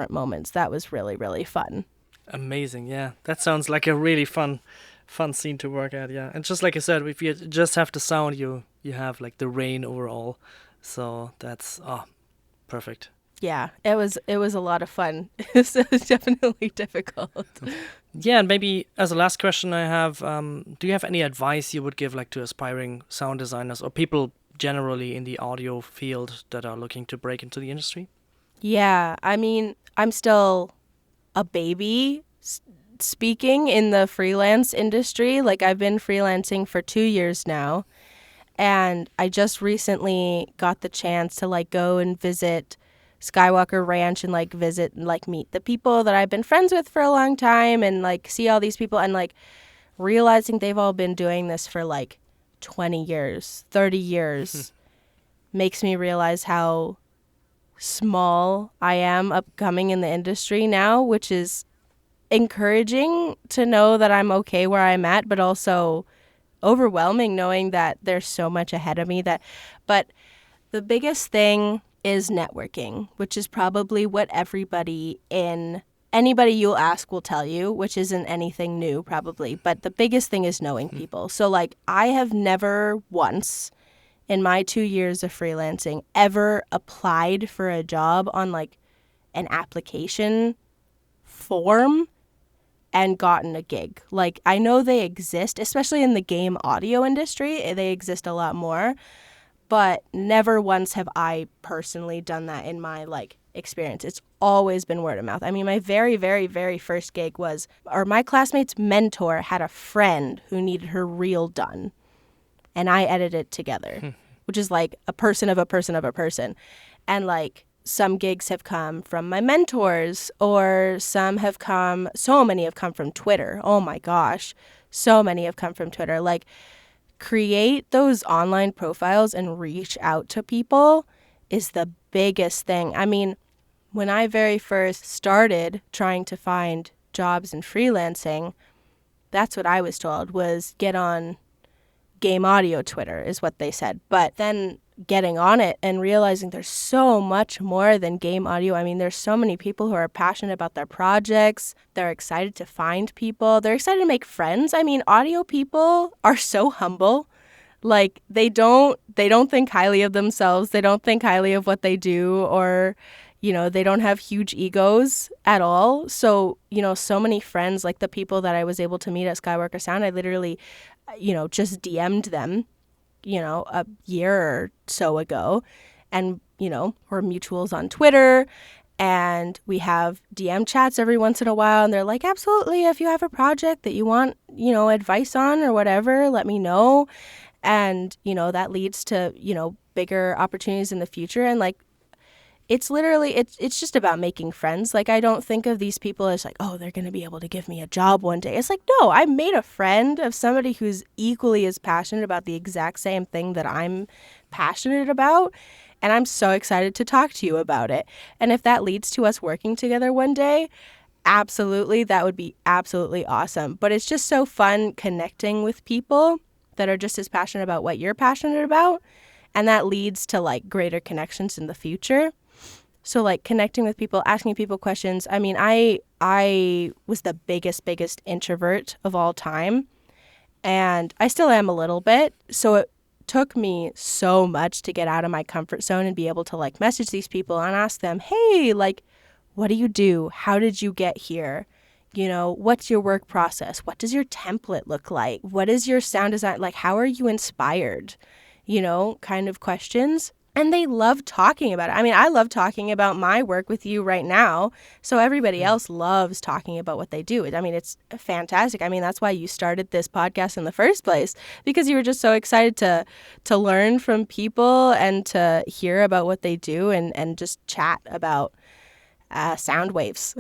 moments. That was really, really fun. Amazing, yeah. That sounds like a really fun scene to work at, yeah. And just like I said, if you just have the sound, you have like the rain overall. So that's perfect. Yeah, it was a lot of fun. It was definitely difficult. Yeah, and maybe as a last question I have, do you have any advice you would give like to aspiring sound designers or people generally in the audio field that are looking to break into the industry? Yeah, I mean, I'm still a baby speaking in the freelance industry. Like, I've been freelancing for 2 years now, and I just recently got the chance to like go and visit Skywalker Ranch and like visit and like meet the people that I've been friends with for a long time, and like see all these people, and like realizing they've all been doing this for like 20 years, 30 years makes me realize how small I am upcoming in the industry now, which is encouraging to know that I'm okay where I'm at, but also overwhelming knowing that there's so much ahead of me. But the biggest thing is networking, which is probably what anybody you'll ask will tell you, which isn't anything new probably. But the biggest thing is knowing people. So like, I have never once in my 2 years of freelancing ever applied for a job on like an application form and gotten a gig. Like, I know they exist, especially in the game audio industry. They exist a lot more, but never once have I personally done that in my like experience. It's always been word of mouth. I mean, my very, very, very first gig my classmate's mentor had a friend who needed her reel done, and I edited it together, which is like a person of a person of a person. And like, some gigs have come from my mentors, or so many have come from Twitter. Oh my gosh, so many have come from Twitter. Like, create those online profiles and reach out to people is the biggest thing. I mean, when I very first started trying to find jobs in freelancing, that's what I was told, was get on game audio Twitter is what they said. But then getting on it and realizing there's so much more than game audio. I mean, there's so many people who are passionate about their projects. They're excited to find people. They're excited to make friends. I mean, audio people are so humble. Like, they don't think highly of themselves. They don't think highly of what they do, or, you know, they don't have huge egos at all. So, you know, so many friends, like the people that I was able to meet at Skywalker Sound, I literally, you know, just DM'd them, you know, a year or so ago, and, you know, we're mutuals on Twitter, and we have DM chats every once in a while, and they're like, absolutely, if you have a project that you want, you know, advice on or whatever, let me know. And, you know, that leads to, you know, bigger opportunities in the future. And like, it's literally, it's just about making friends. Like, I don't think of these people as like, oh, they're going to be able to give me a job one day. It's like, no, I made a friend of somebody who's equally as passionate about the exact same thing that I'm passionate about. And I'm so excited to talk to you about it. And if that leads to us working together one day, absolutely, that would be absolutely awesome. But it's just so fun connecting with people that are just as passionate about what you're passionate about. And that leads to like greater connections in the future. So like connecting with people, asking people questions. I mean, I was the biggest introvert of all time. And I still am a little bit. So it took me so much to get out of my comfort zone and be able to like message these people and ask them, hey, like, what do you do? How did you get here? You know, what's your work process? What does your template look like? What is your sound design? Like, how are you inspired? You know, kind of questions. And they love talking about it. I mean, I love talking about my work with you right now. So everybody else loves talking about what they do. I mean, it's fantastic. I mean, that's why you started this podcast in the first place, because you were just so excited to learn from people and to hear about what they do and just chat about sound waves.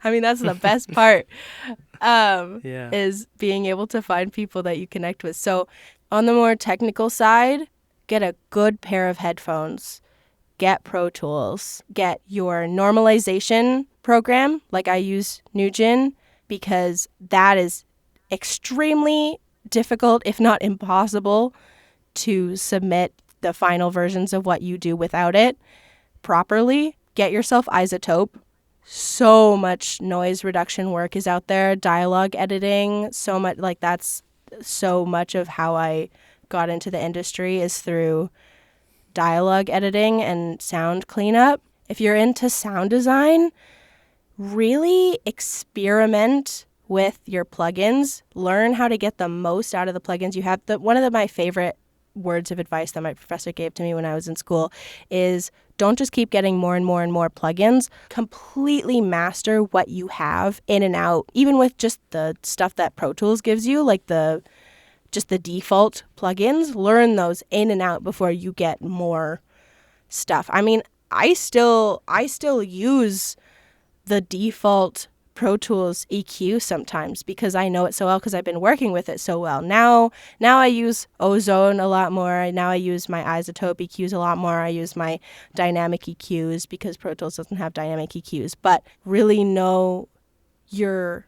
I mean, that's the best part, is being able to find people that you connect with. So on the more technical side, get a good pair of headphones, get Pro Tools, get your normalization program, like I use Nugent, because that is extremely difficult, if not impossible, to submit the final versions of what you do without it properly. Get yourself Isotope. So much noise reduction work is out there, dialogue editing, so much, like that's so much of how I got into the industry is through dialogue editing and sound cleanup. If you're into sound design, really experiment with your plugins. Learn how to get the most out of the plugins you have. One of my favorite words of advice that my professor gave to me when I was in school is don't just keep getting more and more and more plugins. Completely master what you have in and out, even with just the stuff that Pro Tools gives you, like just the default plugins. Learn those in and out before you get more stuff. I mean, I still use the default Pro Tools EQ sometimes because I know it so well because I've been working with it so well. Now I use Ozone a lot more. Now I use my Isotope EQs a lot more. I use my dynamic EQs because Pro Tools doesn't have dynamic EQs. But really know your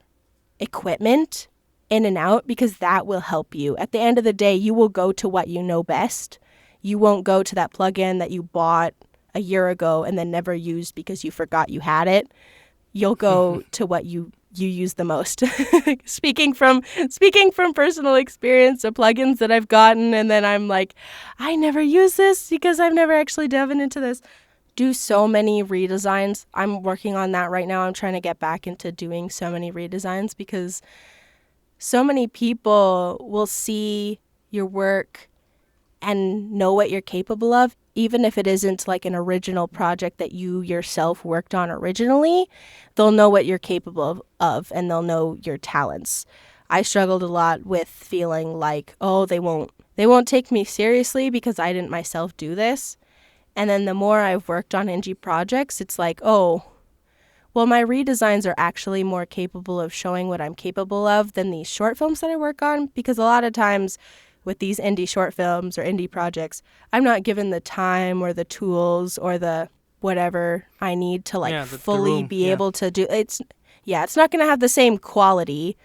equipment in and out because that will help you. At the end of the day, you will go to what you know best. You won't go to that plugin that you bought a year ago and then never used because you forgot you had it. You'll go to what you use the most. Speaking from personal experience of plugins that I've gotten, and then I'm like, I never use this because I've never actually delved into this. Do so many redesigns. I'm working on that right now. I'm trying to get back into doing so many redesigns because so many people will see your work and know what you're capable of, even if it isn't like an original project that you yourself worked on originally. They'll know what you're capable of and they'll know your talents. I struggled a lot with feeling like, oh, they won't take me seriously because I didn't myself do this. And then the more I've worked on indie projects, it's like, oh, well, my redesigns are actually more capable of showing what I'm capable of than these short films that I work on, because a lot of times with these indie short films or indie projects, I'm not given the time or the tools or the whatever I need to fully be able to do. It's not going to have the same quality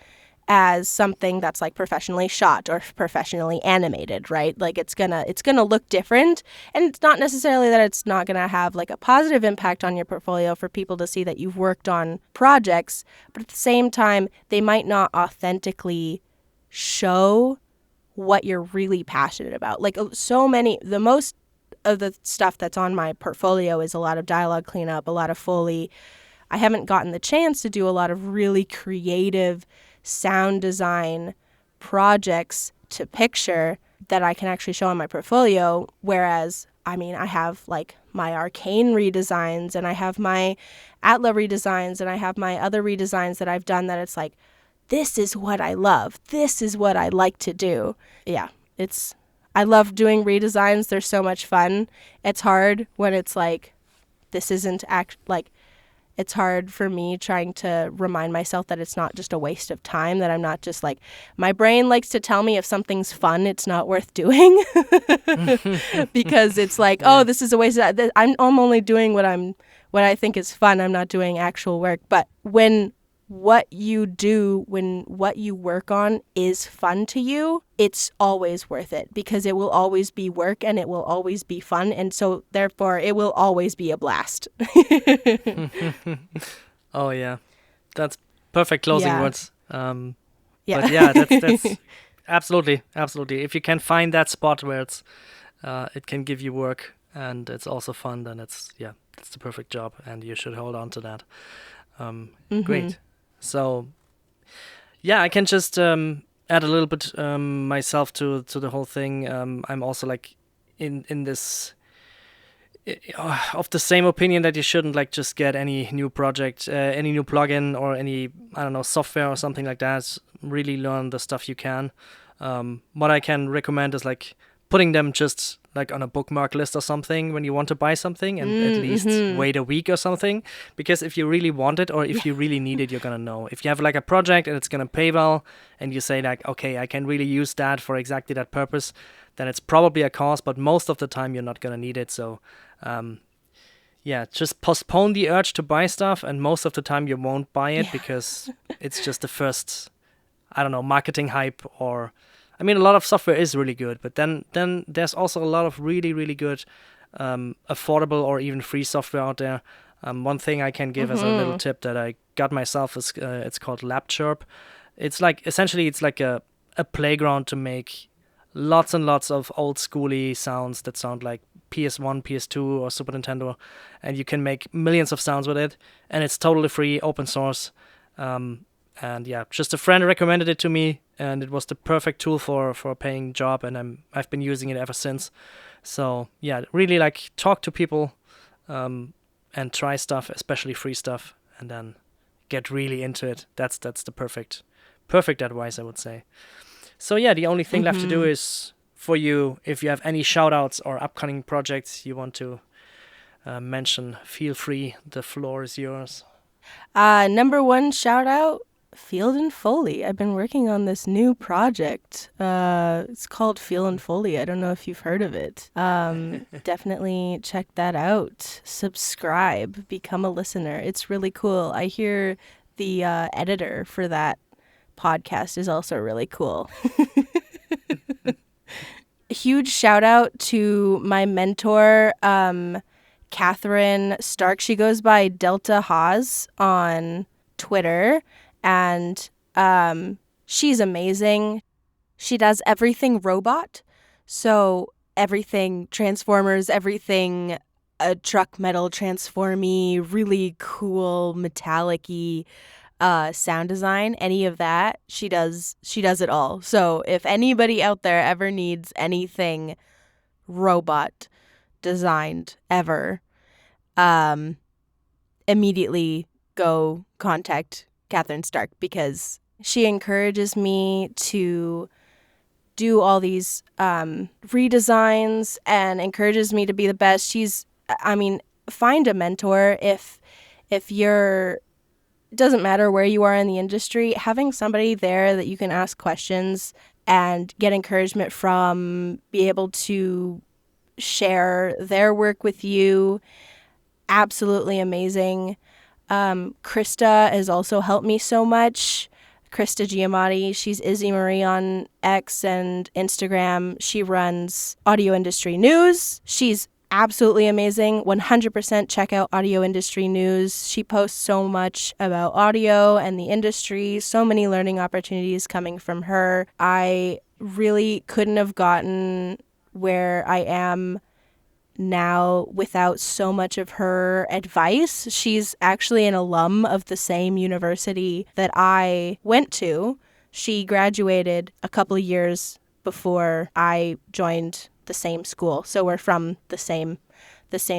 as something that's like professionally shot or professionally animated, right? Like it's gonna look different, and it's not necessarily that it's not gonna have like a positive impact on your portfolio for people to see that you've worked on projects, but at the same time, they might not authentically show what you're really passionate about. Like the most of the stuff that's on my portfolio is a lot of dialogue cleanup, a lot of Foley. I haven't gotten the chance to do a lot of really creative sound design projects to picture that I can actually show on my portfolio. Whereas, I mean, I have like my Arcane redesigns and I have my Atla redesigns and I have my other redesigns that I've done that it's like, this is what I love. This is what I like to do. Yeah, I love doing redesigns. They're so much fun. It's hard when it's like, this isn't it's hard for me trying to remind myself that it's not just a waste of time, that I'm not just like, my brain likes to tell me if something's fun, it's not worth doing because it's like, oh, this is a waste of time. I'm only doing what I think is fun. I'm not doing actual work. But when what you work on is fun to you, it's always worth it because it will always be work and it will always be fun. And so therefore it will always be a blast. Oh, yeah. That's perfect closing words. Yeah. But yeah, that's absolutely. If you can find that spot where it can give you work and it's also fun, then it's the perfect job and you should hold on to that. Great. So, yeah, I can just add a little bit myself to the whole thing. I'm also like in this of the same opinion that you shouldn't like just get any new project, any new plugin or any, I don't know, software or something like that. Really learn the stuff you can. What I can recommend is like putting them just like on a bookmark list or something when you want to buy something, and at least wait a week or something, because if you really want it or if you really need it, you're gonna know. If you have like a project and it's gonna pay well and you say like, okay, I can really use that for exactly that purpose, then it's probably a cost, but most of the time you're not gonna need it. So just postpone the urge to buy stuff, and most of the time you won't buy it because it's just the first, I don't know, marketing hype. Or I mean, a lot of software is really good, but then there's also a lot of really, really good affordable or even free software out there. One thing I can give as a little tip that I got myself is it's called LabChirp. It's like, essentially, it's like a playground to make lots and lots of old schooly sounds that sound like PS1, PS2, or Super Nintendo, and you can make millions of sounds with it, and it's totally free, open source. And yeah, just a friend recommended it to me, and it was the perfect tool for a paying job, and I've been using it ever since. So yeah, really like talk to people and try stuff, especially free stuff, and then get really into it. That's the perfect advice, I would say. So yeah, the only thing left to do is for you, if you have any shout outs or upcoming projects you want to mention, feel free. The floor is yours. Number one shout out, FIELD Foley. I've been working on this new project. It's called FIELD Foley. I don't know if you've heard of it. Definitely check that out. Subscribe. Become a listener. It's really cool. I hear the editor for that podcast is also really cool. A huge shout out to my mentor, Catherine Stark. She goes by Delta Haas on Twitter, and she's amazing. She does everything robot, so everything Transformers, everything truck metal transformy, really cool metallic-y sound design, any of that, she does it all. So if anybody out there ever needs anything robot designed ever, immediately go contact Catherine Stark, because she encourages me to do all these redesigns and encourages me to be the best. Find a mentor if you're, it doesn't matter where you are in the industry, having somebody there that you can ask questions and get encouragement from, be able to share their work with you, absolutely amazing. Krista has also helped me so much. Krista Giamatti, she's Izzy Marie on X and Instagram. She runs Audio Industry News. She's absolutely amazing. 100% check out Audio Industry News. She posts so much about audio and the industry, so many learning opportunities coming from her. I really couldn't have gotten where I am now without so much of her advice. She's actually an alum of the same university that I went to. She graduated a couple of years before I joined the same school. So we're from the same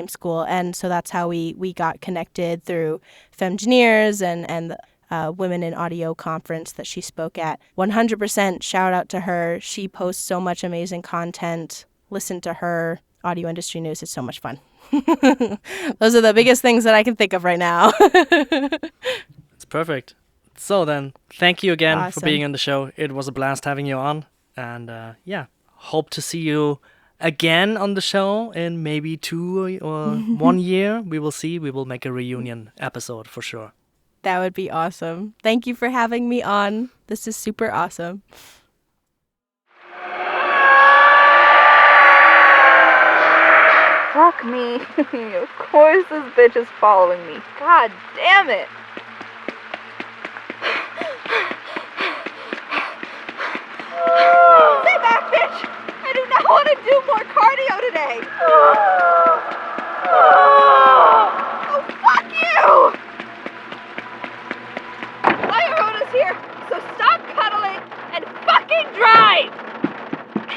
school. And so that's how we got connected through Femgineers and the Women in Audio conference that she spoke at. 100% shout out to her. She posts so much amazing content. Listen to her. Audio Industry News is so much fun. Those are the biggest things that I can think of right now. It's perfect. So then, thank you again for Awesome. being on the show. It was a blast having you on. And hope to see you again on the show in maybe 2 or 1 year. We will see. We will make a reunion episode for sure. That would be awesome. Thank you for having me on. This is super awesome. Fuck me. Of course this bitch is following me. God damn it. Stay back, bitch! I do not want to do more cardio today! Oh, fuck you! Ayahuasca's here, so stop cuddling and fucking drive!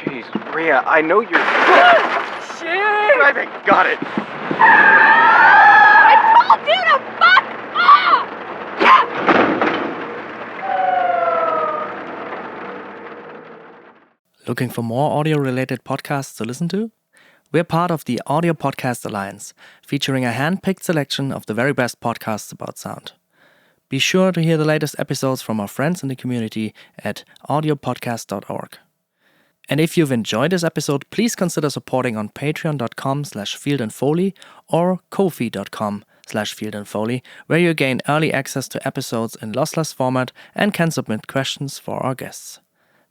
Jeez, Rhea, I know you're... Shit! Driving, got it! I told you to fuck off! Looking for more audio-related podcasts to listen to? We're part of the Audio Podcast Alliance, featuring a hand-picked selection of the very best podcasts about sound. Be sure to hear the latest episodes from our friends in the community at audiopodcast.org. And if you've enjoyed this episode, please consider supporting on patreon.com/fieldandfoley or ko-fi.com/fieldandfoley, where you gain early access to episodes in lossless format and can submit questions for our guests.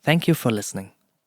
Thank you for listening.